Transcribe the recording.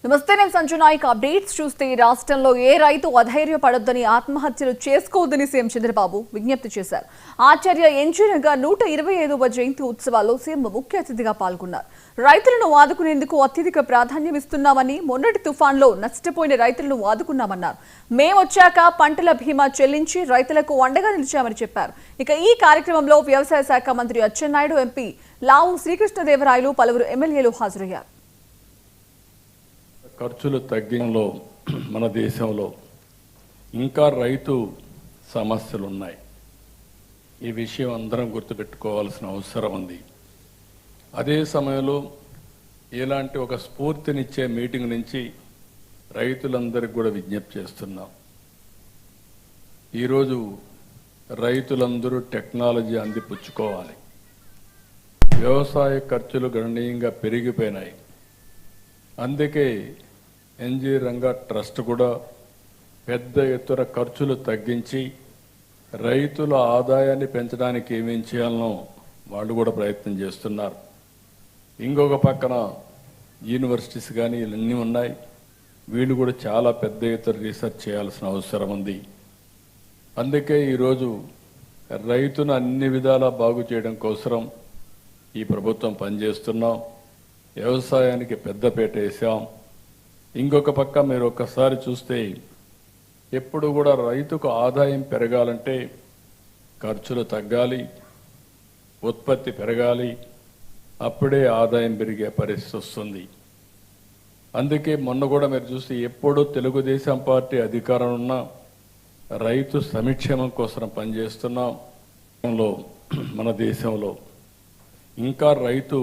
నమస్తే, నేను సంజు నాయక్. అప్డేట్స్ చూస్తే రాష్ట్రంలో ఏ రైతు అధైర్యపడొద్దని, ఆత్మహత్యలు చేసుకోవద్దని సీఎం చంద్రబాబు విజ్ఞప్తి చేశారు. ఆచార్య ఎన్జీ రంగా 125వ జయంతి ఉత్సవాల్లో సీఎం ముఖ్య అతిథిగా పాల్గొన్నారు. రైతులను ఆదుకునేందుకు అత్యధిక ప్రాధాన్యం ఇస్తున్నామని, మొన్నటి తుఫాన్లో నష్టపోయిన రైతులను ఆదుకున్నామన్నారు. మేమొచ్చాక పంటల బీమా చెల్లించి రైతులకు అండగా నిలిచామని చెప్పారు. ఇక ఈ కార్యక్రమంలో వ్యవసాయ శాఖ మంత్రి అచ్చెన్నాయుడు, ఎంపీ లావు శ్రీకృష్ణదేవరాయలు, పలువురు ఎమ్మెల్యేలు హాజరయ్యారు. ఖర్చులు తగ్గించడంలో మన దేశంలో ఇంకా రైతు సమస్యలు ఉన్నాయి. ఈ విషయం అందరం గుర్తుపెట్టుకోవాల్సిన అవసరం ఉంది. అదే సమయంలో ఇలాంటి ఒక స్ఫూర్తినిచ్చే మీటింగ్ నుంచి రైతులందరికీ కూడా విజ్ఞప్తి చేస్తున్నాం. ఈరోజు రైతులందరూ టెక్నాలజీ అందిపుచ్చుకోవాలి. వ్యవసాయ ఖర్చులు గణనీయంగా పెరిగిపోయినాయి. అందుకే ఎన్జీ రంగా ట్రస్ట్ కూడా పెద్ద ఎత్తున ఖర్చులు తగ్గించి రైతుల ఆదాయాన్ని పెంచడానికి ఏమేం చేయాలనో వాళ్ళు కూడా ప్రయత్నం చేస్తున్నారు. ఇంకొక పక్కన యూనివర్సిటీస్ కానీ ఇవన్నీ ఉన్నాయి. వీళ్ళు కూడా చాలా పెద్ద ఎత్తున రీసెర్చ్ చేయాల్సిన అవసరం ఉంది. అందుకే ఈరోజు రైతును అన్ని విధాలా బాగు చేయడం కోసం ఈ ప్రభుత్వం పనిచేస్తున్నాం. వ్యవసాయానికి పెద్దపీట వేసాం. ఇంకొక పక్క మీరు ఒక్కసారి చూస్తే ఎప్పుడు కూడా రైతుకు ఆదాయం పెరగాలంటే ఖర్చులు తగ్గాలి, ఉత్పత్తి పెరగాలి, అప్పుడే ఆదాయం పెరిగే పరిస్థితి వస్తుంది. అందుకే మొన్న కూడా మీరు చూస్తే ఎప్పుడూ తెలుగుదేశం పార్టీ అధికారం ఉన్న రైతు సంక్షేమం కోసం పనిచేస్తున్నాం. మన దేశంలో ఇంకా రైతు